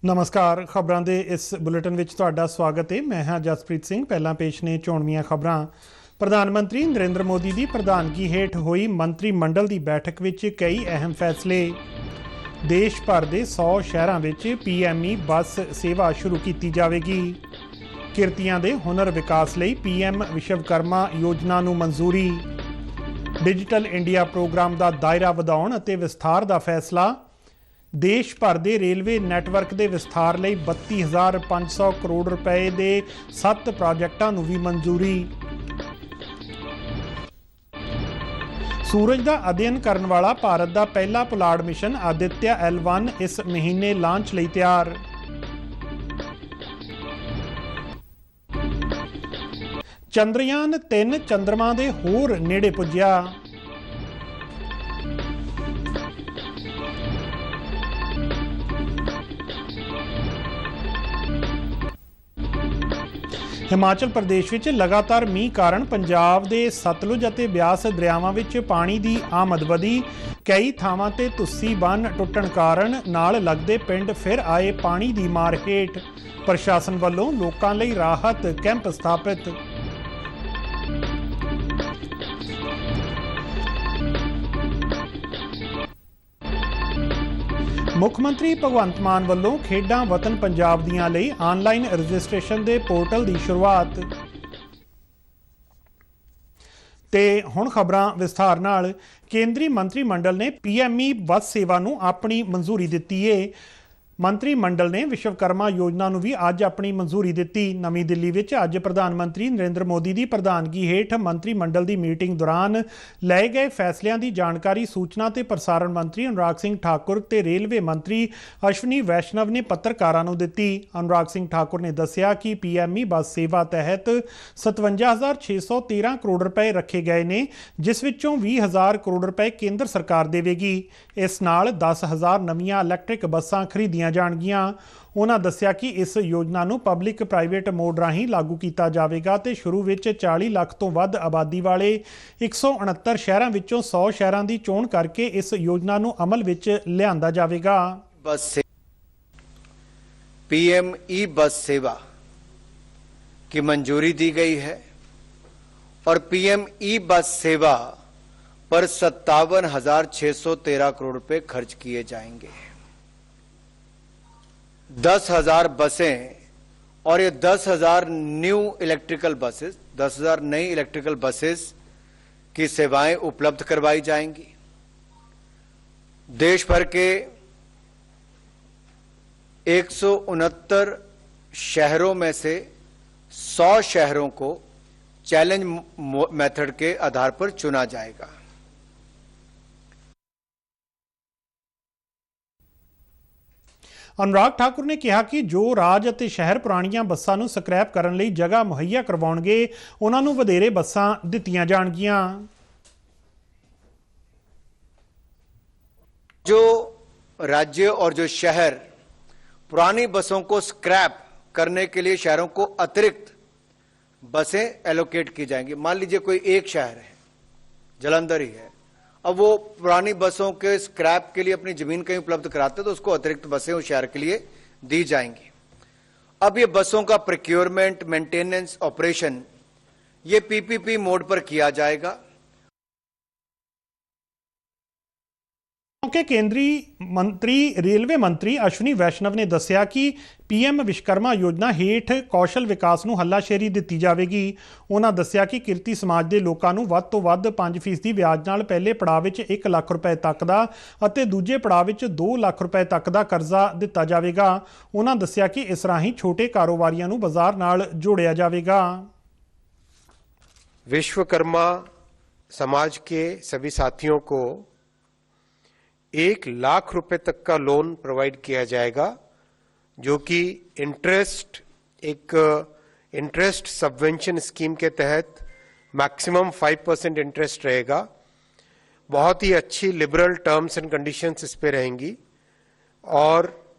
नमस्कार। खबरों के इस बुलेटिन में तुहाडा स्वागत है। मैं हाँ जसप्रीत सिंह। पहला पेश ने चोणवीआं खबरां। प्रधानमंत्री नरेंद्र मोदी की प्रधानगी हेठ हुई मंत्री मंडल की बैठक में कई अहम फैसले। देश भर के 100 शहरों में PME बस सेवा शुरू की जाएगी। किरतियां दे हुनर विकास लई PM विश्वकर्मा योजना नूं मंजूरी। डिजिटल इंडिया प्रोग्राम का दायरा वधाउण अते विस्तार का फैसला। देश भर के रेलवे नैटवर्क के विस्तार लई 32,500 करोड़ रुपए के 7 प्रोजेक्टां नूं भी मंजूरी। सूरज का अध्ययन करने वाला भारत का पहला पुलाड़ मिशन आदित्य L1 इस महीने लॉन्च लई तैयार। चंद्रयान 3 चंद्रमा के होर नेड़े पुज्या। हिमाचल प्रदेश में लगातार मीह कारण पंजाब के सतलुज और ब्यास दरियावां विच पानी की आमद वधी। कई थावां ते तुस्सी बन टुटण कारण नाल लगदे पिंड फिर आए पानी की मार हेठ। प्रशासन वालों लोकां लई राहत कैंप स्थापित। मुख्यमंत्री भगवंत मान वालों खेडां वतन पंजाब दियां लई ऑनलाइन रजिस्ट्रेशन के पोर्टल की शुरुआत। ते हुण खबरां विस्तार नाल। केंद्रीय मंत्री मंडल ने PME बस सेवा नूं अपनी मंजूरी दित्ती है। मंत्री मंडल ने विश्वकर्मा योजना नूं भी अज अपनी मंजूरी दित्ती। नवीं दिल्ली विच अज प्रधानमंत्री नरेंद्र मोदी की प्रधानगी हेठ मंत्री मंडल की मीटिंग दौरान लए गए फैसलों की जानकारी सूचना ते प्रसारण मंत्री अनुराग सिंह ठाकुर ते रेलवे मंत्री अश्विनी वैष्णव ने पत्रकारां नूं दित्ती। अनुराग सिंह ठाकुर ने दस्सिया कि PME बस सेवा तहत 57,613 करोड़ रुपए रखे गए ने, जिस विचों 20,000 करोड़ रुपए केंद्र सरकार देवेगी। इस नाल 10,000 नवीं इलैक्ट्रिक बसां खरीदियां जाणगियां। उन्होंने दस्सिया कि इस योजना नूं पब्लिक प्राइवेट मोड राहीं लागू किया जाएगा ते शुरू विच 40 लाख तो वध आबादी वाले 169 शहरों विचों 100 शहरों की चोण करके इस योजना नूं अमल विच लिआंदा जाएगा। बस से PME बस सेवा की मंजूरी दी गई है और PME बस सेवा पर 57,613 करोड़ रुपए खर्च किए जाएंगे। 10,000 बसें और ये 10,000 न्यू इलेक्ट्रिकल बसेस, 10,000 नई इलेक्ट्रिकल बसेस की सेवाएं उपलब्ध करवाई जाएंगी। देश भर के 169 शहरों में से 100 शहरों को चैलेंज मेथड के आधार पर चुना जाएगा। अनुराग ठाकुर ने कहा कि जो राज अते शहर पुरानियां बसां नूं स्क्रैप करन लई जगह मुहैया करवाउणगे, उन्हां नूं वधेरे बसां दित्तियां जाणगियां। जो राज्य और जो शहर पुरानी बसों को स्क्रैप करने के लिए शहरों को अतिरिक्त बसें एलोकेट की जाएंगी। मान लीजिए कोई एक शहर है, जलंधर ही है, अब वो पुरानी बसों के स्क्रैप के लिए अपनी जमीन कहीं उपलब्ध कराते तो उसको अतिरिक्त बसें उस शहर के लिए दी जाएंगी। अब ये बसों का प्रोक्योरमेंट, मेंटेनेंस, ऑपरेशन ये PPP मोड पर किया जाएगा। के केंद्रीय मंत्री रेलवे मंत्री अश्विनी वैष्णव ने दस्सिया कि PM विश्वकर्मा योजना हेठ कौशल विकास नूं हल्लाशेरी दित्ती जाएगी। उन्होंने दस्सिया कि किरती समाज के लोगों नूं वध तो वध 5% ब्याज नाल पहले पड़ाव विच 1 लाख रुपए तक दा अते दूजे पड़ाव विच 2 लाख रुपए तक दा कर्जा दिता जाएगा। उन्होंने दस्सिया कि इस राहीं छोटे कारोबारियों नूं बाजार नाल जोड़िया जाएगा। विश्वकर्मा समाज के सभी साथियों को 1 लाख रुपए तक का लोन प्रोवाइड किया जाएगा, जो कि इंटरेस्ट सबवेंशन स्कीम के तहत मैक्सिमम 5% इंटरेस्ट रहेगा। बहुत ही अच्छी लिबरल टर्म्स एंड कंडीशंस इस पे रहेंगी और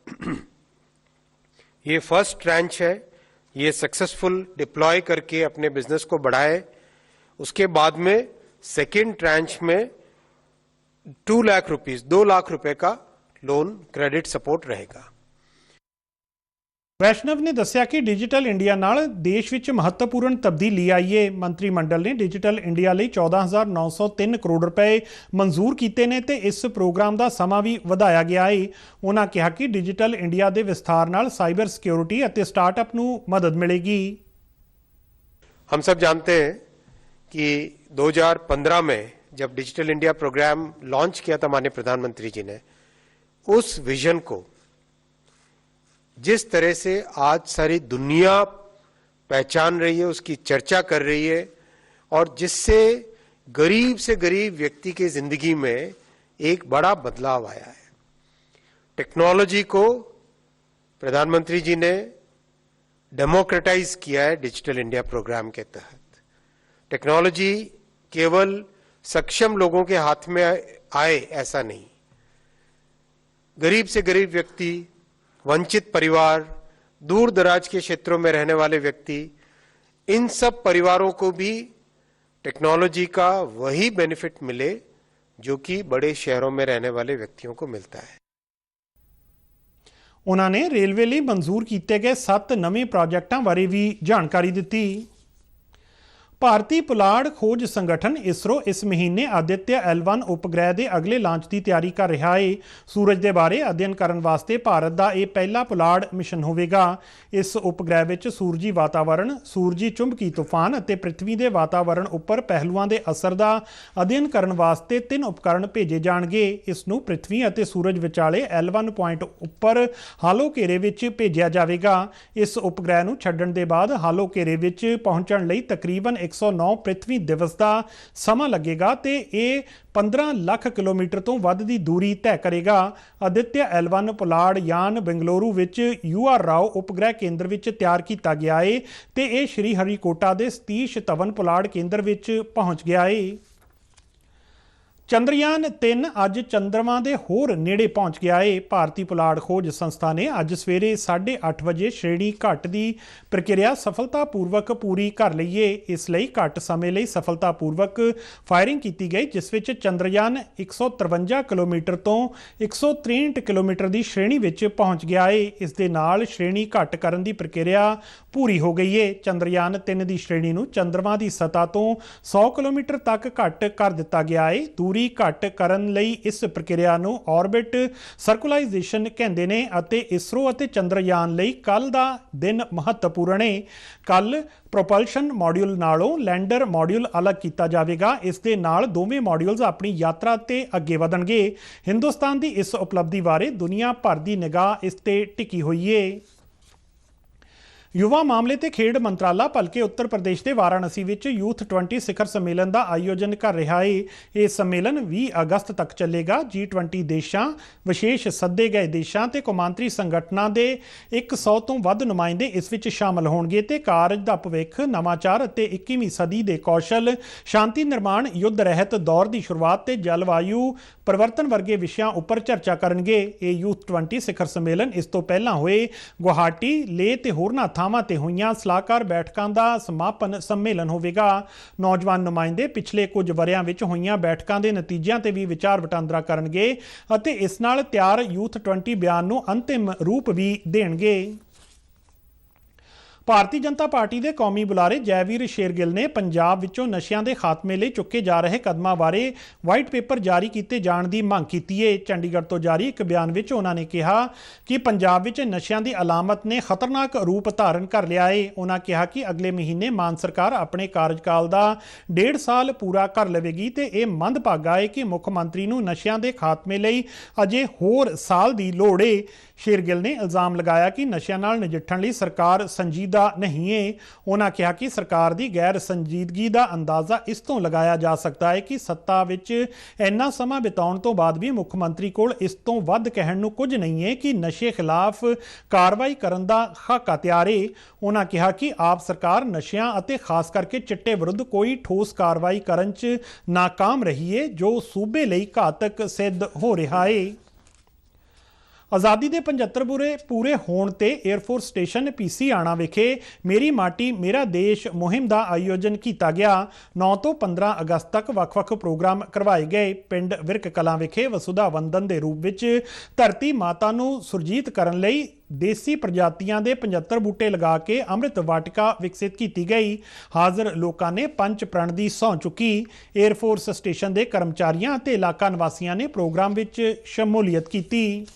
ये फर्स्ट ट्रांच है। ये सक्सेसफुल डिप्लॉय करके अपने बिजनेस को बढ़ाए। उसके बाद में सेकेंड ट्रांच में 2 लाख रुपए का लोन क्रेडिट सपोर्ट रहेगा। ਵੈਸ਼ਨਵ ਨੇ ਦੱਸਿਆ ਕਿ ਡਿਜੀਟਲ ਇੰਡੀਆ ਨਾਲ ਦੇਸ਼ ਵਿੱਚ ਮਹੱਤਵਪੂਰਨ ਤਬਦੀਲੀ ਆਈ ਹੈ। ਮੰਤਰੀ ਮੰਡਲ ਨੇ ਡਿਜੀਟਲ ਇੰਡੀਆ ਲਈ 14,903 ਕਰੋੜ ਰੁਪਏ ਮਨਜ਼ੂਰ ਕੀਤੇ ਨੇ ਤੇ ਇਸ ਪ੍ਰੋਗਰਾਮ ਦਾ ਸਮਾਂ ਵੀ ਵਧਾਇਆ ਗਿਆ ਹੈ। ਉਹਨਾਂ ਕਿਹਾ ਕਿ ਡਿਜੀਟਲ ਇੰਡੀਆ ਦੇ ਵਿਸਥਾਰ ਨਾਲ ਸਾਈਬਰ ਸਿਕਿਉਰਿਟੀ ਅਤੇ ਸਟਾਰਟਅਪ ਨੂੰ ਮਦਦ ਮਿਲੇਗੀ। हम सब जानते हैं कि 2015 में जब डिजिटल इंडिया प्रोग्राम लॉन्च किया था माननीय प्रधानमंत्री जी ने, उस विजन को जिस तरह से आज सारी दुनिया पहचान रही है, उसकी चर्चा कर रही है और जिससे गरीब से गरीब व्यक्ति की जिंदगी में एक बड़ा बदलाव आया है। टेक्नोलॉजी को प्रधानमंत्री जी ने डेमोक्रेटाइज किया है डिजिटल इंडिया प्रोग्राम के तहत। टेक्नोलॉजी केवल सक्षम लोगों के हाथ में आए ऐसा नहीं, गरीब से गरीब व्यक्ति, वंचित परिवार, दूर दराज के क्षेत्रों में रहने वाले व्यक्ति, इन सब परिवारों को भी टेक्नोलॉजी का वही बेनिफिट मिले जो कि बड़े शहरों में रहने वाले व्यक्तियों को मिलता है। ਉਹਨਾਂ ਨੇ ਰੇਲਵੇ ਲਈ ਮਨਜ਼ੂਰ ਕੀਤੇ ਗਏ 7 ਨਵੇਂ ਪ੍ਰੋਜੈਕਟਾਂ ਬਾਰੇ ਵੀ ਜਾਣਕਾਰੀ ਦਿੱਤੀ। ਭਾਰਤੀ ਪੁਲਾੜ ਖੋਜ ਸੰਗਠਨ ਇਸਰੋ ਇਸ ਮਹੀਨੇ ਆਦਿਤਿਆ L1 ਉਪਗ੍ਰਹਿ ਦੇ ਅਗਲੇ ਲਾਂਚ ਦੀ ਤਿਆਰੀ ਕਰ ਰਿਹਾ ਹੈ। ਸੂਰਜ ਦੇ ਬਾਰੇ ਅਧਿਐਨ ਕਰਨ ਵਾਸਤੇ ਭਾਰਤ ਦਾ ਇਹ ਪਹਿਲਾ ਪੁਲਾੜ ਮਿਸ਼ਨ ਹੋਵੇਗਾ। ਇਸ ਉਪਗ੍ਰਹਿ ਵਿੱਚ ਸੂਰਜੀ ਵਾਤਾਵਰਣ, ਸੂਰਜੀ ਚੁੰਬਕੀ ਤੂਫਾਨ ਅਤੇ ਪ੍ਰਿਥਵੀ ਦੇ ਵਾਤਾਵਰਣ ਉੱਪਰ ਪਹਿਲੂਆਂ ਦੇ ਅਸਰ ਦਾ ਅਧਿਐਨ ਕਰਨ ਵਾਸਤੇ 3 ਉਪਕਰਣ ਭੇਜੇ ਜਾਣਗੇ। ਇਸ ਨੂੰ ਪ੍ਰਿਥਵੀ ਅਤੇ ਸੂਰਜ ਵਿਚਾਲੇ L1 ਪੁਆਇੰਟ ਉੱਪਰ ਹਾਲੋ ਘੇਰੇ ਵਿੱਚ ਭੇਜਿਆ ਜਾਵੇਗਾ। ਇਸ ਉਪਗ੍ਰਹਿ ਨੂੰ ਛੱਡਣ ਦੇ ਬਾਅਦ ਹਾਲੋ ਘੇਰੇ ਵਿੱਚ ਪਹੁੰਚਣ ਲਈ ਤਕਰੀਬਨ 109 ਪ੍ਰਿਥਵੀ ਦਿਵਸ ਦਾ ਸਮਾਂ ਲੱਗੇਗਾ ਤੇ ਇਹ 15 ਲੱਖ ਕਿਲੋਮੀਟਰ ਤੋਂ ਵੱਧ ਦੀ ਦੂਰੀ ਤੈਅ ਕਰੇਗਾ। ਆਦਿਤਿਆ L1 ਪੁਲਾੜ ਯਾਨ ਬੰਗਲੁਰੂ ਵਿੱਚ UR ਰਾਓ ਉਪਗ੍ਰਹਿ ਕੇਂਦਰ ਵਿੱਚ ਤਿਆਰ ਕੀਤਾ ਗਿਆ ਹੈ ਤੇ ਇਹ ਸ਼੍ਰੀ ਹਰੀਕੋਟਾ ਦੇ ਸਤੀਸ਼ ਧਵਨ ਪੁਲਾੜ ਕੇਂਦਰ ਵਿੱਚ ਪਹੁੰਚ ਗਿਆ ਹੈ। ਚੰਦਰਯਾਨ 3 ਅੱਜ ਚੰਦਰਮਾ ਦੇ ਹੋਰ ਨੇੜੇ ਪਹੁੰਚ ਗਿਆ ਹੈ। ਭਾਰਤੀ ਪੁਲਾੜ ਖੋਜ ਸੰਸਥਾ ਨੇ ਅੱਜ ਸਵੇਰੇ 8:30 ਵਜੇ ਸ਼੍ਰੇਣੀ ਘੱਟ ਦੀ ਪ੍ਰਕਿਰਿਆ ਸਫਲਤਾਪੂਰਵਕ ਪੂਰੀ ਕਰ ਲਈ ਹੈ। ਇਸ ਲਈ ਘੱਟ ਸਮੇਂ ਲਈ ਸਫਲਤਾਪੂਰਵਕ ਫਾਇਰਿੰਗ ਕੀਤੀ ਗਈ, ਜਿਸ ਵਿੱਚ ਚੰਦਰਯਾਨ 153 ਕਿਲੋਮੀਟਰ ਤੋਂ 163 ਕਿਲੋਮੀਟਰ ਦੀ ਸ਼੍ਰੇਣੀ ਵਿੱਚ ਪਹੁੰਚ ਗਿਆ ਹੈ। ਇਸ ਦੇ ਨਾਲ ਸ਼੍ਰੇਣੀ ਘੱਟ ਕਰਨ ਦੀ ਪ੍ਰਕਿਰਿਆ ਪੂਰੀ ਹੋ ਗਈ ਹੈ। ਚੰਦਰਯਾਨ 3 ਦੀ ਸ਼੍ਰੇਣੀ ਨੂੰ ਚੰਦਰਮਾ ਦੀ ਸਤ੍ਹਾ ਤੋਂ 100 ਕਿਲੋਮੀਟਰ ਤੱਕ ਘੱਟ ਕਰ ਦਿੱਤਾ ਗਿਆ ਹੈ। ਦੂਰੀ ਘੱਟ ਕਰਨ ਲਈ ਇਸ ਪ੍ਰਕਿਰਿਆ ਨੂੰ ਆਰਬਿਟ ਸਰਕੂਲਾਈਜੇਸ਼ਨ ਕਹਿੰਦੇ ਨੇ ਅਤੇ ਇਸਰੋ ਅਤੇ ਚੰਦਰਯਾਨ ਲਈ ਕੱਲ ਦਾ ਦਿਨ ਮਹੱਤਵਪੂਰਨ ਹੈ। ਕੱਲ ਪ੍ਰੋਪਲਸ਼ਨ ਮਾਡਿਊਲ ਨਾਲੋਂ ਲੈਂਡਰ ਮਾਡਿਊਲ ਅਲੱਗ ਕੀਤਾ ਜਾਵੇਗਾ। ਇਸ ਦੇ ਨਾਲ ਦੋਵੇਂ ਮਾਡਿਊਲਸ ਆਪਣੀ ਯਾਤਰਾ ਤੇ ਅੱਗੇ ਵਧਣਗੇ। ਹਿੰਦੁਸਤਾਨ ਦੀ ਇਸ ਉਪਲਬਧੀ ਬਾਰੇ ਦੁਨੀਆ ਭਰ ਦੀ ਨਿਗਾਹ ਇਸ ਤੇ ਟਿਕੀ ਹੋਈ ਹੈ। ਯੁਵਾ ਮਾਮਲੇ ਤੇ ਖੇਡ ਮੰਤਰਾਲਾ ਭਲਕੇ ਉੱਤਰ ਪ੍ਰਦੇਸ਼ ਦੇ ਵਾਰਾਣਸੀ ਵਿੱਚ ਯੂਥ 20 ਸਿਖਰ ਸੰਮੇਲਨ ਦਾ ਆਯੋਜਨ ਕਰ ਰਿਹਾ ਹੈ। ਇਹ ਸੰਮੇਲਨ 20 ਅਗਸਤ ਤੱਕ ਚੱਲੇਗਾ। G20 ਦੇਸ਼ਾਂ, ਵਿਸ਼ੇਸ਼ ਸੱਦੇ ਗਏ ਦੇਸ਼ਾਂ ਤੇ ਕੌਮਾਂਤਰੀ ਸੰਗਠਨਾਂ ਦੇ 100 ਤੋਂ ਵੱਧ ਨੁਮਾਇੰਦੇ ਇਸ ਵਿੱਚ ਸ਼ਾਮਲ ਹੋਣਗੇ ਤੇ ਕਾਰਜ ਦਾ ਭਵਿੱਖ, ਨਵਾਚਾਰ ਅਤੇ 21ਵੀਂ ਸਦੀ ਦੇ ਕੌਸ਼ਲ, ਸ਼ਾਂਤੀ ਨਿਰਮਾਣ, ਯੁੱਧ ਰਹਿਤ ਦੌਰ ਦੀ ਸ਼ੁਰੂਆਤ ਤੇ ਜਲਵਾਯੂ ਪਰਿਵਰਤਨ ਵਰਗੇ ਵਿਸ਼ਿਆਂ ਉੱਪਰ ਚਰਚਾ ਕਰਨਗੇ। ਇਹ ਯੂਥ 20 ਸਿਖਰ ਸੰਮੇਲਨ ਇਸ ਤੋਂ ਪਹਿਲਾਂ ਹੋਏ ਗੁਹਾਟੀ, ਲੇਹ ਤੇ ਹੋਰਨਾਂ ਥਾਵਾਂ ਤੇ ਹੋਈਆਂ ਸਲਾਹਕਾਰ ਬੈਠਕਾਂ ਦਾ ਸਮਾਪਨ ਸੰਮੇਲਨ ਹੋਵੇਗਾ। ਨੌਜਵਾਨ ਨੁਮਾਇੰਦੇ ਪਿਛਲੇ ਕੁਝ ਵਰ੍ਹਿਆਂ ਵਿੱਚ ਹੋਈਆਂ ਬੈਠਕਾਂ ਦੇ ਨਤੀਜਿਆਂ ਤੇ ਵੀ ਵਿਚਾਰ ਵਟਾਂਦਰਾ ਕਰਨਗੇ ਅਤੇ ਇਸ ਨਾਲ ਤਿਆਰ ਯੂਥ 20 ਬਿਆਨ ਨੂੰ ਅੰਤਿਮ ਰੂਪ ਵੀ ਦੇਣਗੇ। ਭਾਰਤੀ ਜਨਤਾ ਪਾਰਟੀ ਦੇ ਕੌਮੀ ਬੁਲਾਰੇ ਜੈਵੀਰ ਸ਼ੇਰਗਿੱਲ ਨੇ ਪੰਜਾਬ ਵਿੱਚੋਂ ਨਸ਼ਿਆਂ ਦੇ ਖਾਤਮੇ ਲਈ ਚੁੱਕੇ ਜਾ ਰਹੇ ਕਦਮਾਂ ਬਾਰੇ ਵਾਈਟ ਪੇਪਰ ਜਾਰੀ ਕੀਤੇ ਜਾਣ ਦੀ ਮੰਗ ਕੀਤੀ ਹੈ। ਚੰਡੀਗੜ੍ਹ ਤੋਂ ਜਾਰੀ ਇੱਕ ਬਿਆਨ ਵਿੱਚ ਉਹਨਾਂ ਨੇ ਕਿਹਾ ਕਿ ਪੰਜਾਬ ਵਿੱਚ ਨਸ਼ਿਆਂ ਦੀ ਅਲਾਮਤ ਨੇ ਖਤਰਨਾਕ ਰੂਪ ਧਾਰਨ ਕਰ ਲਿਆ ਹੈ। ਉਹਨਾਂ ਕਿਹਾ ਕਿ ਅਗਲੇ ਮਹੀਨੇ ਮਾਨ ਸਰਕਾਰ ਆਪਣੇ ਕਾਰਜਕਾਲ ਦਾ 1.5 ਸਾਲ ਪੂਰਾ ਕਰ ਲਵੇਗੀ ਤੇ ਇਹ ਮੰਦਭਾਗਾ ਹੈ ਕਿ ਮੁੱਖ ਮੰਤਰੀ ਨੂੰ ਨਸ਼ਿਆਂ ਦੇ ਖਾਤਮੇ ਲਈ ਅਜੇ ਹੋਰ ਸਾਲ ਦੀ ਲੋੜ ਹੈ। ਸ਼ੇਰਗਿੱਲ ਨੇ ਇਲਜ਼ਾਮ ਲਗਾਇਆ ਕਿ ਨਸ਼ਿਆਂ ਨਾਲ ਨਜਿੱਠਣ ਲਈ ਸਰਕਾਰ ਸੰਜੀਦਾ ਨਹੀਂ ਹੈ। ਉਹਨਾਂ ਕਿਹਾ ਕਿ ਸਰਕਾਰ ਦੀ ਗੈਰ ਸੰਜੀਦਗੀ ਦਾ ਅੰਦਾਜ਼ਾ ਇਸ ਤੋਂ ਲਗਾਇਆ ਜਾ ਸਕਦਾ ਹੈ ਕਿ ਸੱਤਾ ਵਿੱਚ ਇੰਨਾ ਸਮਾਂ ਬਿਤਾਉਣ ਤੋਂ ਬਾਅਦ ਵੀ ਮੁੱਖ ਮੰਤਰੀ ਕੋਲ ਇਸ ਤੋਂ ਵੱਧ ਕਹਿਣ ਨੂੰ ਕੁਝ ਨਹੀਂ ਹੈ ਕਿ ਨਸ਼ੇ ਖਿਲਾਫ ਕਾਰਵਾਈ ਕਰਨ ਦਾ ਖਾਕਾ ਤਿਆਰ ਹੈ। ਉਹਨਾਂ ਕਿਹਾ ਕਿ ਆਪ ਸਰਕਾਰ ਨਸ਼ਿਆਂ ਅਤੇ ਖਾਸ ਕਰਕੇ ਚਿੱਟੇ ਵਿਰੁੱਧ ਕੋਈ ਠੋਸ ਕਾਰਵਾਈ ਕਰਨ 'ਚ ਨਾਕਾਮ ਰਹੀ ਹੈ, ਜੋ ਸੂਬੇ ਲਈ ਘਾਤਕ ਸਿੱਧ ਹੋ ਰਿਹਾ ਹੈ। ਆਜ਼ਾਦੀ ਦੇ 75 ਪੂਰੇ ਹੋਣ ਤੇ 에ਅਰਫੋਰਸ ਸਟੇਸ਼ਨ PC ਆਣਾ ਵਿਖੇ ਮੇਰੀ ਮਾਟੀ ਮੇਰਾ ਦੇਸ਼ ਮੁਹਿੰਮ ਦਾ ਆਯੋਜਨ ਕੀਤਾ ਗਿਆ। 9 ਤੋਂ 15 ਅਗਸਤ ਤੱਕ ਵੱਖ-ਵੱਖ ਪ੍ਰੋਗਰਾਮ ਕਰਵਾਏ ਗਏ। ਪਿੰਡ ਵਿਰਕ ਕਲਾਂ ਵਿਖੇ ਵਸੁਧਾ ਵੰਦਨ ਦੇ ਰੂਪ ਵਿੱਚ ਧਰਤੀ ਮਾਤਾ ਨੂੰ ਸੁਰਜੀਤ ਕਰਨ ਲਈ ਦੇਸੀ ਪ੍ਰਜਾਤੀਆਂ ਦੇ 75 ਬੂਟੇ ਲਗਾ ਕੇ ਅੰਮ੍ਰਿਤ ਵਾਟਿਕਾ ਵਿਕਸਿਤ ਕੀਤੀ ਗਈ। ਹਾਜ਼ਰ ਲੋਕਾਂ ਨੇ ਪੰਚ ਪ੍ਰਣ ਦੀ ਸਹੁੰ ਚੁੱਕੀ। ਏਅਰਫੋਰਸ ਸਟੇਸ਼ਨ ਦੇ ਕਰਮਚਾਰੀਆਂ ਅਤੇ ਇਲਾਕਾ ਨਿਵਾਸੀਆਂ ਨੇ ਪ੍ਰੋਗਰਾਮ ਵਿੱਚ ਸ਼ਮੂਲੀਅਤ ਕੀਤੀ।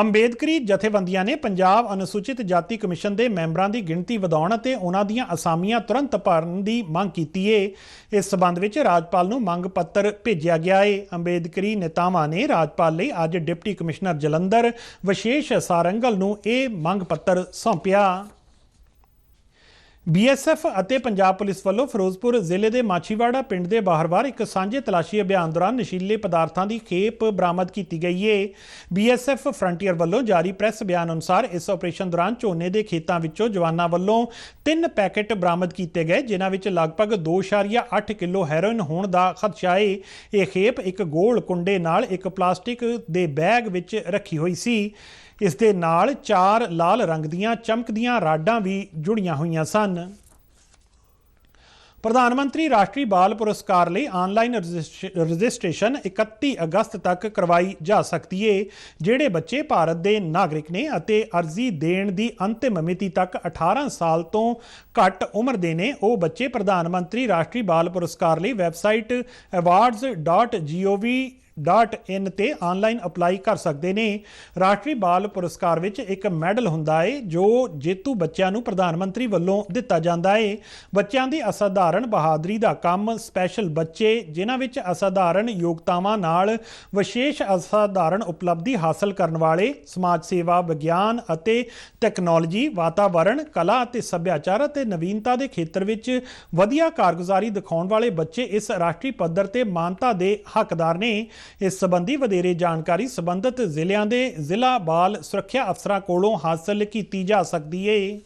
ਅੰਬੇਦਕਰੀ ਜਥੇਬੰਦੀਆਂ ਨੇ ਪੰਜਾਬ ਅਨੁਸੂਚਿਤ ਜਾਤੀ ਕਮਿਸ਼ਨ ਦੇ ਮੈਂਬਰਾਂ ਦੀ ਗਿਣਤੀ ਵਧਾਉਣ ਅਤੇ ਉਹਨਾਂ ਦੀਆਂ ਅਸਾਮੀਆਂ ਤੁਰੰਤ ਭਰਨ ਦੀ ਮੰਗ ਕੀਤੀ ਹੈ। ਇਸ ਸਬੰਧ ਵਿੱਚ ਰਾਜਪਾਲ ਨੂੰ ਮੰਗ ਪੱਤਰ ਭੇਜਿਆ ਗਿਆ ਹੈ। ਅੰਬੇਦਕਰੀ ਨੇਤਾਵਾਂ ਨੇ ਰਾਜਪਾਲ ਲਈ ਅੱਜ ਡਿਪਟੀ ਕਮਿਸ਼ਨਰ ਜਲੰਧਰ ਵਿਸ਼ੇਸ਼ ਸਾਰੰਗਲ ਨੂੰ ਇਹ ਮੰਗ ਪੱਤਰ ਸੌਂਪਿਆ। BSF ਅਤੇ ਪੰਜਾਬ ਪੁਲਿਸ ਵੱਲੋਂ ਫਿਰੋਜ਼ਪੁਰ ਜ਼ਿਲ੍ਹੇ ਦੇ ਮਾਛੀਵਾੜਾ ਪਿੰਡ ਦੇ ਬਾਹਰ ਇੱਕ ਸਾਂਝੇ ਤਲਾਸ਼ੀ ਅਭਿਆਨ ਦੌਰਾਨ ਨਸ਼ੀਲੇ ਪਦਾਰਥਾਂ ਦੀ ਖੇਪ ਬਰਾਮਦ ਕੀਤੀ ਗਈ ਹੈ। BSF ਫਰੰਟੀਅਰ ਵੱਲੋਂ ਜਾਰੀ ਪ੍ਰੈਸ ਬਿਆਨ ਅਨੁਸਾਰ ਇਸ ਆਪਰੇਸ਼ਨ ਦੌਰਾਨ ਝੋਨੇ ਦੇ ਖੇਤਾਂ ਵਿੱਚੋਂ ਜਵਾਨਾਂ ਵੱਲੋਂ 3 ਪੈਕੇਟ ਬਰਾਮਦ ਕੀਤੇ ਗਏ, ਜਿਨ੍ਹਾਂ ਵਿੱਚ ਲਗਭਗ 2.8 ਕਿਲੋ ਹੈਰੋਇਨ ਹੋਣ ਦਾ ਖਦਸ਼ਾ ਹੈ। ਇਹ ਖੇਪ ਇੱਕ ਗੋਲ ਕੁੰਡੇ ਨਾਲ ਇੱਕ ਪਲਾਸਟਿਕ ਦੇ ਬੈਗ ਵਿੱਚ ਰੱਖੀ ਹੋਈ ਸੀ। ਇਸ ਦੇ ਨਾਲ 4 ਲਾਲ ਰੰਗ ਦੀਆਂ ਚਮਕਦੀਆਂ ਰਾਡਾਂ ਵੀ ਜੁੜੀਆਂ ਹੋਈਆਂ ਸਨ। ਪ੍ਰਧਾਨ ਮੰਤਰੀ ਰਾਸ਼ਟਰੀ ਬਾਲ ਪੁਰਸਕਾਰ ਲਈ ਆਨਲਾਈਨ ਰਜਿਸਟ੍ਰੇਸ਼ਨ 31 ਅਗਸਤ ਤੱਕ ਕਰਵਾਈ ਜਾ ਸਕਦੀ ਹੈ। ਜਿਹੜੇ ਬੱਚੇ ਭਾਰਤ ਦੇ ਨਾਗਰਿਕ ਨੇ ਅਤੇ ਅਰਜ਼ੀ ਦੇਣ ਦੀ ਅੰਤਿਮ ਮਿਤੀ ਤੱਕ 18 ਸਾਲ ਤੋਂ ਘੱਟ ਉਮਰ ਦੇ ਨੇ, ਉਹ ਬੱਚੇ ਪ੍ਰਧਾਨ ਮੰਤਰੀ ਰਾਸ਼ਟਰੀ ਬਾਲ ਪੁਰਸਕਾਰ ਲਈ ਵੈਬਸਾਈਟ awards.gov.in ਤੇ ਆਨਲਾਈਨ ਅਪਲਾਈ ਕਰ ਸਕਦੇ ਨੇ। ਰਾਸ਼ਟਰੀ ਬਾਲ ਪੁਰਸਕਾਰ ਵਿੱਚ ਇੱਕ ਮੈਡਲ ਹੁੰਦਾ ਹੈ ਜੋ ਜੇਤੂ ਬੱਚਿਆਂ ਨੂੰ ਪ੍ਰਧਾਨ ਮੰਤਰੀ ਵੱਲੋਂ ਦਿੱਤਾ ਜਾਂਦਾ ਹੈ। ਬੱਚਿਆਂ ਦੀ ਅਸਾਧਾਰਨ ਬਹਾਦਰੀ ਦਾ ਕੰਮ, ਸਪੈਸ਼ਲ ਬੱਚੇ ਜਿਨ੍ਹਾਂ ਵਿੱਚ ਅਸਾਧਾਰਨ ਯੋਗਤਾਵਾਂ ਨਾਲ ਵਿਸ਼ੇਸ਼ ਅਸਾਧਾਰਨ ਉਪਲਬਧੀ ਹਾਸਲ ਕਰਨ ਵਾਲੇ, ਸਮਾਜ ਸੇਵਾ, ਵਿਗਿਆਨ ਅਤੇ ਟੈਕਨੋਲੋਜੀ, ਵਾਤਾਵਰਣ, ਕਲਾ ਅਤੇ ਸੱਭਿਆਚਾਰ ਅਤੇ ਨਵੀਨਤਾ ਦੇ ਖੇਤਰ ਵਿੱਚ ਵਧੀਆ ਕਾਰਗੁਜ਼ਾਰੀ ਦਿਖਾਉਣ ਵਾਲੇ ਬੱਚੇ ਇਸ ਰਾਸ਼ਟਰੀ ਪੱਧਰ ਤੇ ਮਾਨਤਾ ਦੇ ਹੱਕਦਾਰ ਨੇ। ਇਸ ਸੰਬੰਧੀ ਵਧੇਰੇ ਜਾਣਕਾਰੀ ਸੰਬੰਧਿਤ ਜ਼ਿਲ੍ਹਿਆਂ ਦੇ ਜ਼ਿਲ੍ਹਾ ਬਾਲ ਸੁਰੱਖਿਆ ਅਫਸਰਾਂ ਕੋਲੋਂ ਹਾਸਲ ਕੀਤੀ ਜਾ ਸਕਦੀ ਹੈ।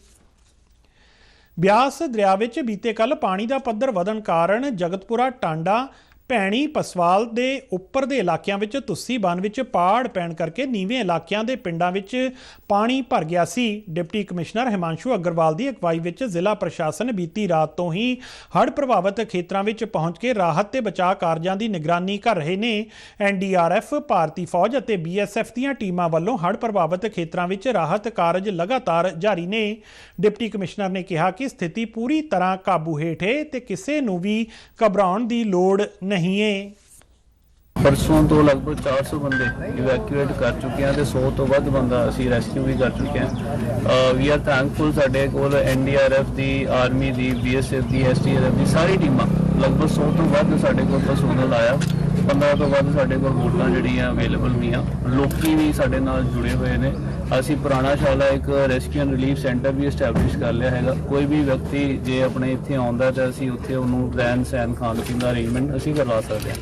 ਬਿਆਸ ਦਰਿਆ ਵਿੱਚ ਬੀਤੇ ਕੱਲ੍ਹ ਪਾਣੀ ਦਾ ਪੱਧਰ ਵਧਣ ਕਾਰਨ ਜਗਤਪੁਰਾ, ਟਾਂਡਾ, ਭੈਣੀ, ਪਸਵਾਲ ਦੇ ਉੱਪਰ ਦੇ ਇਲਾਕਿਆਂ ਵਿੱਚ ਤੁੱਸੀ ਬੰਨ੍ਹ ਵਿੱਚ ਪਾੜ ਪੈਣ ਕਰਕੇ ਨੀਵੇਂ ਇਲਾਕਿਆਂ ਦੇ ਪਿੰਡਾਂ ਵਿੱਚ ਪਾਣੀ ਭਰ ਗਿਆ ਸੀ। ਡਿਪਟੀ ਕਮਿਸ਼ਨਰ ਹਿਮਾਂਸ਼ੂ ਅਗਰਵਾਲ ਦੀ ਅਗਵਾਈ ਵਿੱਚ ਜ਼ਿਲ੍ਹਾ ਪ੍ਰਸ਼ਾਸਨ ਬੀਤੀ ਰਾਤ ਤੋਂ ਹੀ ਹੜ੍ਹ ਪ੍ਰਭਾਵਿਤ ਖੇਤਰਾਂ ਵਿੱਚ ਪਹੁੰਚ ਕੇ ਰਾਹਤ ਤੇ ਬਚਾਅ ਕਾਰਜਾਂ ਦੀ ਨਿਗਰਾਨੀ ਕਰ ਰਹੇ ਨੇ। NDRF, ਭਾਰਤੀ ਫੌਜ ਅਤੇ BSF ਦੀਆਂ ਟੀਮਾਂ ਵੱਲੋਂ ਹੜ੍ਹ ਪ੍ਰਭਾਵਿਤ ਖੇਤਰਾਂ ਵਿੱਚ ਰਾਹਤ ਕਾਰਜ ਲਗਾਤਾਰ ਜਾਰੀ ਨੇ। ਡਿਪਟੀ ਕਮਿਸ਼ਨਰ ਨੇ ਕਿਹਾ ਕਿ ਸਥਿਤੀ ਪੂਰੀ ਤਰ੍ਹਾਂ ਕਾਬੂ ਹੇਠ ਹੈ ਤੇ ਕਿਸੇ ਨੂੰ ਵੀ ਘਬਰਾਉਣ ਦੀ ਲੋੜ ਨਹੀਂ ਹੈ। परसों तो लगभग 400 बंदे इवैक्यूएट कर चुके हैं, 100 तो ਵੱਧ ਬੰਦਾ ਅਸੀਂ ਰੈਸਕਿਊ ਵੀ ਕਰ ਚੁੱਕੇ ਹਾਂ। ਵੀ ਆਰ ਥੈਂਕਫੁਲ, ਸਾਡੇ ਕੋਲ NDRF ਦੀ, ਆਰਮੀ ਦੀ, BSF ਦੀ, SDRF ਦੀ ਸਾਰੀ ਟੀਮਾਂ, ਲਗਭਗ 100 ਤੋਂ ਵੱਧ ਸਾਡੇ ਕੋਲ ਪਰਸੋਨਲ ਆਇਆ। 15 ਤੋਂ ਵੱਧ ਸਾਡੇ ਕੋਲ ਬੋਟਾਂ ਜਿਹੜੀਆਂ ਅਵੇਲੇਬਲ ਨਹੀਂ ਆ। ਲੋਕੀ ਵੀ ਸਾਡੇ ਨਾਲ ਜੁੜੇ ਹੋਏ ਨੇ। ਅਸੀਂ ਪੁਰਾਣਾ ਸ਼ਾਲਾ ਇੱਕ ਰੈਸਕਿਊ ਐਂਡ ਰਿਲੀਫ ਸੈਂਟਰ ਵੀ ਐਸਟੈਬਲਿਸ਼ ਕਰ ਲਿਆ ਹੈਗਾ। ਕੋਈ ਵੀ ਵਿਅਕਤੀ ਜੇ ਆਪਣੇ ਇੱਥੇ ਆਉਂਦਾ ਤਾਂ ਅਸੀਂ ਉੱਥੇ ਉਹਨੂੰ ਰਹਿਣ ਸਹਿਣ, ਖਾਣ ਪੀਣ ਦਾ ਅਰੇਂਜਮੈਂਟ ਅਸੀਂ ਕਰਵਾ ਸਕਦੇ ਹਾਂ।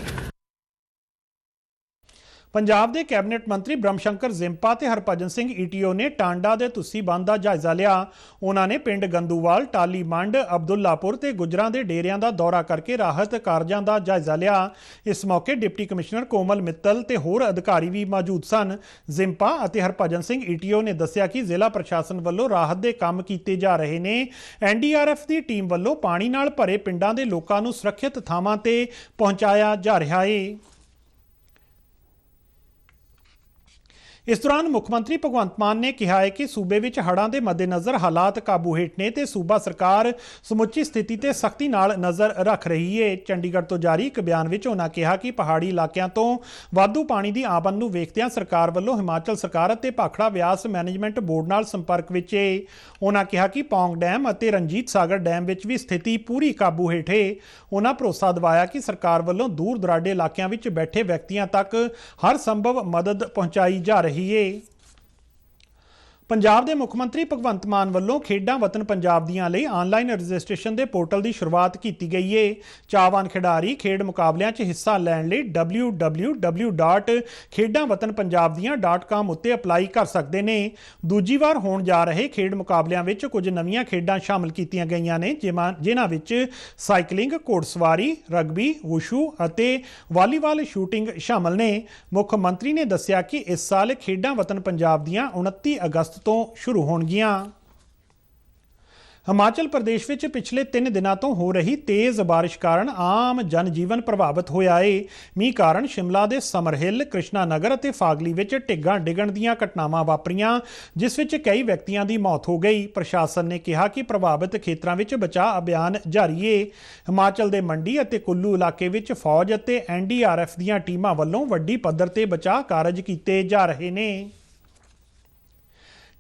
ਪੰਜਾਬ ਦੇ ਕੈਬਨਿਟ ਮੰਤਰੀ ਬ੍ਰਹਮ ਸ਼ੰਕਰ ਜ਼ਿੰਪਾ ਤੇ ਹਰਭਜਨ ਸਿੰਘ ETO ਨੇ ਟਾਂਡਾ ਦੇ ਤੁੱਸੀ ਬੰਨ੍ਹ ਦਾ ਜਾਇਜ਼ਾ ਲਿਆ। ਉਹਨਾਂ ਨੇ ਪਿੰਡ ਗੰਦੂਵਾਲ, ਟਾਲੀ ਮੰਡ, ਅਬਦੁੱਲਾਪੁਰ ਤੇ ਗੁੱਜਰਾਂ ਦੇ ਡੇਰਿਆਂ ਦਾ ਦੌਰਾ ਕਰਕੇ ਰਾਹਤ ਕਾਰਜਾਂ ਦਾ ਜਾਇਜ਼ਾ ਲਿਆ। ਇਸ ਮੌਕੇ ਡਿਪਟੀ ਕਮਿਸ਼ਨਰ ਕੋਮਲ ਮਿੱਤਲ ਤੇ ਹੋਰ ਅਧਿਕਾਰੀ ਵੀ ਮੌਜੂਦ ਸਨ। ਜ਼ਿੰਪਾ ਅਤੇ ਹਰਭਜਨ ਸਿੰਘ ETO ਨੇ ਦੱਸਿਆ ਕਿ ਜ਼ਿਲ੍ਹਾ ਪ੍ਰਸ਼ਾਸਨ ਵੱਲੋਂ ਰਾਹਤ ਦੇ ਕੰਮ ਕੀਤੇ ਜਾ ਰਹੇ ਨੇ। NDRF ਦੀ ਟੀਮ ਵੱਲੋਂ ਪਾਣੀ ਨਾਲ ਭਰੇ ਪਿੰਡਾਂ ਦੇ ਲੋਕਾਂ ਨੂੰ ਸੁਰੱਖਿਅਤ ਥਾਵਾਂ ਤੇ ਪਹੁੰਚਾਇਆ ਜਾ ਰਿਹਾ ਹੈ। ਇਸ ਦੌਰਾਨ ਮੁੱਖ ਮੰਤਰੀ ਭਗਵੰਤ ਮਾਨ ਨੇ ਕਿਹਾ ਹੈ ਕਿ ਸੂਬੇ ਵਿੱਚ ਹੜ੍ਹਾਂ ਦੇ ਮੱਦੇਨਜ਼ਰ ਹਾਲਾਤ ਕਾਬੂ ਹੇਠ ਨੇ ਤੇ ਸੂਬਾ ਸਰਕਾਰ ਸਮੁੱਚੀ ਸਥਿਤੀ ਤੇ ਸਖਤੀ ਨਾਲ ਨਜ਼ਰ ਰੱਖ ਰਹੀ ਹੈ। ਚੰਡੀਗੜ੍ਹ ਤੋਂ ਜਾਰੀ ਇੱਕ ਬਿਆਨ ਵਿੱਚ ਉਹਨਾਂ ਕਿਹਾ ਕਿ ਪਹਾੜੀ ਇਲਾਕਿਆਂ ਤੋਂ ਵਾਧੂ ਪਾਣੀ ਦੀ ਆਮਦ ਨੂੰ ਵੇਖਦਿਆਂ ਸਰਕਾਰ ਵੱਲੋਂ ਹਿਮਾਚਲ ਸਰਕਾਰ ਅਤੇ ਭਾਖੜਾ ਵਿਆਸ ਮੈਨੇਜਮੈਂਟ ਬੋਰਡ ਨਾਲ ਸੰਪਰਕ ਵਿੱਚ ਹੈ। ਉਹਨਾਂ ਕਿਹਾ ਕਿ ਪੌਂਗ ਡੈਮ ਅਤੇ ਰਣਜੀਤ ਸਾਗਰ ਡੈਮ ਵਿੱਚ ਵੀ ਸਥਿਤੀ ਪੂਰੀ ਕਾਬੂ ਹੇਠ ਹੈ। ਉਹਨਾਂ ਭਰੋਸਾ ਦਿਵਾਇਆ ਕਿ ਸਰਕਾਰ ਵੱਲੋਂ ਦੂਰ ਦੁਰਾਡੇ ਇਲਾਕਿਆਂ ਵਿੱਚ ਬੈਠੇ ਵਿਅਕਤੀਆਂ ਤੱਕ ਹਰ ਸੰਭਵ ਮਦਦ ਪਹੁੰਚਾਈ ਜਾ ਰਹੀ ਹੈ। ਪੰਜਾਬ ਦੇ ਮੁੱਖ ਮੰਤਰੀ ਭਗਵੰਤ ਮਾਨ ਵੱਲੋਂ ਖੇਡਾਂ ਵਤਨ ਪੰਜਾਬ ਦੀਆਂ ਲਈ ਆਨਲਾਈਨ ਰਜਿਸਟ੍ਰੇਸ਼ਨ ਦੇ ਪੋਰਟਲ ਦੀ ਸ਼ੁਰੂਆਤ ਕੀਤੀ ਗਈ ਹੈ। ਚਾਹਵਾਨ ਖਿਡਾਰੀ ਖੇਡ ਮੁਕਾਬਲਿਆਂ 'ਚ ਹਿੱਸਾ ਲੈਣ ਲਈ www.ਖੇਡਾਂਵਤਨਪੰਜਾਬਦੀਆਂ.com ਉੱਤੇ ਅਪਲਾਈ ਕਰ ਸਕਦੇ ਨੇ। ਦੂਜੀ ਵਾਰ ਹੋਣ ਜਾ ਰਹੇ ਖੇਡ ਮੁਕਾਬਲਿਆਂ ਵਿੱਚ ਕੁਝ ਨਵੀਆਂ ਖੇਡਾਂ ਸ਼ਾਮਲ ਕੀਤੀਆਂ ਗਈਆਂ ਨੇ, ਜਿਨ੍ਹਾਂ ਵਿੱਚ ਸਾਈਕਲਿੰਗ, ਘੋੜਸਵਾਰੀ, ਰਗਬੀ, ਵੁਸ਼ੂ ਅਤੇ ਵਾਲੀਬਾਲ ਸ਼ੂਟਿੰਗ ਸ਼ਾਮਲ ਨੇ। ਮੁੱਖ ਮੰਤਰੀ ਨੇ ਦੱਸਿਆ ਕਿ ਇਸ ਸਾਲ ਖੇਡਾਂ ਵਤਨ ਪੰਜਾਬ ਦੀਆਂ 29 ਅਗਸਤ ਤੋਂ ਸ਼ੁਰੂ ਹੋਣਗੀਆਂ। ਹਿਮਾਚਲ ਪ੍ਰਦੇਸ਼ ਵਿੱਚ ਪਿਛਲੇ 3 ਦਿਨਾਂ ਤੋਂ ਹੋ ਰਹੀ ਤੇਜ਼ ਬਾਰਿਸ਼ ਕਾਰਨ ਆਮ ਜਨਜੀਵਨ ਪ੍ਰਭਾਵਿਤ ਹੋਇਆ ਏ। ਮੀਂਹ ਕਾਰਨ ਸ਼ਿਮਲਾ ਦੇ ਸਮਰ ਹਿੱਲ, ਕ੍ਰਿਸ਼ਨਾ ਨਗਰ ਅਤੇ ਫਾਗਲੀ ਵਿੱਚ ਢਿੱਗਾਂ ਡਿੱਗਣ ਦੀਆਂ ਘਟਨਾਵਾਂ ਵਾਪਰੀਆਂ, ਜਿਸ ਵਿੱਚ ਕਈ ਵਿਅਕਤੀਆਂ ਦੀ ਮੌਤ ਹੋ ਗਈ। ਪ੍ਰਸ਼ਾਸਨ ਨੇ ਕਿਹਾ ਕਿ ਪ੍ਰਭਾਵਿਤ ਖੇਤਰਾਂ ਵਿੱਚ ਬਚਾਅ ਅਭਿਆਨ ਜਾਰੀ ਏ। ਹਿਮਾਚਲ ਦੇ ਮੰਡੀ ਅਤੇ ਕੁੱਲੂ ਇਲਾਕੇ ਵਿੱਚ ਫੌਜ ਅਤੇ NDRF ਦੀਆਂ ਟੀਮਾਂ ਵੱਲੋਂ ਵੱਡੀ ਪੱਧਰ ਤੇ ਬਚਾਅ ਕਾਰਜ ਕੀਤੇ ਜਾ ਰਹੇ ਨੇ।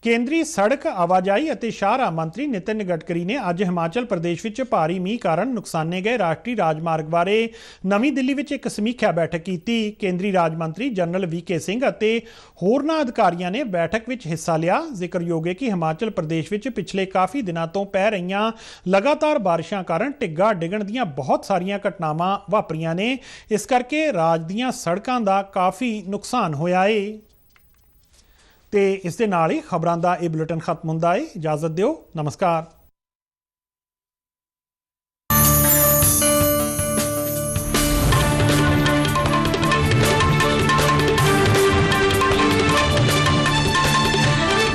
ਕੇਂਦਰੀ ਸੜਕ ਆਵਾਜਾਈ ਅਤੇ ਸ਼ਾਹਰਾਹ ਮੰਤਰੀ ਨਿਤਿਨ ਗਡਕਰੀ ਨੇ ਅੱਜ ਹਿਮਾਚਲ ਪ੍ਰਦੇਸ਼ ਵਿੱਚ ਭਾਰੀ ਮੀਂਹ ਕਾਰਨ ਨੁਕਸਾਨੇ ਗਏ ਰਾਸ਼ਟਰੀ ਰਾਜਮਾਰਗ ਬਾਰੇ ਨਵੀਂ ਦਿੱਲੀ ਵਿੱਚ ਇੱਕ ਸਮੀਖਿਆ ਬੈਠਕ ਕੀਤੀ। ਕੇਂਦਰੀ ਰਾਜ ਮੰਤਰੀ ਜਨਰਲ VK ਸਿੰਘ ਅਤੇ ਹੋਰਨਾਂ ਅਧਿਕਾਰੀਆਂ ਨੇ ਬੈਠਕ ਵਿੱਚ ਹਿੱਸਾ ਲਿਆ। ਜ਼ਿਕਰਯੋਗ ਹੈ ਕਿ ਹਿਮਾਚਲ ਪ੍ਰਦੇਸ਼ ਵਿੱਚ ਪਿਛਲੇ ਕਾਫੀ ਦਿਨਾਂ ਤੋਂ ਪੈ ਰਹੀਆਂ ਲਗਾਤਾਰ ਬਾਰਿਸ਼ਾਂ ਕਾਰਨ ਢਿੱਗਾਂ ਡਿੱਗਣ ਦੀਆਂ ਬਹੁਤ ਸਾਰੀਆਂ ਘਟਨਾਵਾਂ ਵਾਪਰੀਆਂ ਨੇ। ਇਸ ਕਰਕੇ ਰਾਜ ਦੀਆਂ ਸੜਕਾਂ ਦਾ ਕਾਫੀ ਨੁਕਸਾਨ ਹੋਇਆ ਏ। ਤੇ ਇਸ ਦੇ ਨਾਲ ਹੀ ਖਬਰਾਂ ਦਾ ਇਹ ਬੁਲੇਟਿਨ ਖਤਮ ਹੁੰਦਾ ਹੈ। ਇਜਾਜ਼ਤ ਦਿਓ। ਨਮਸਕਾਰ।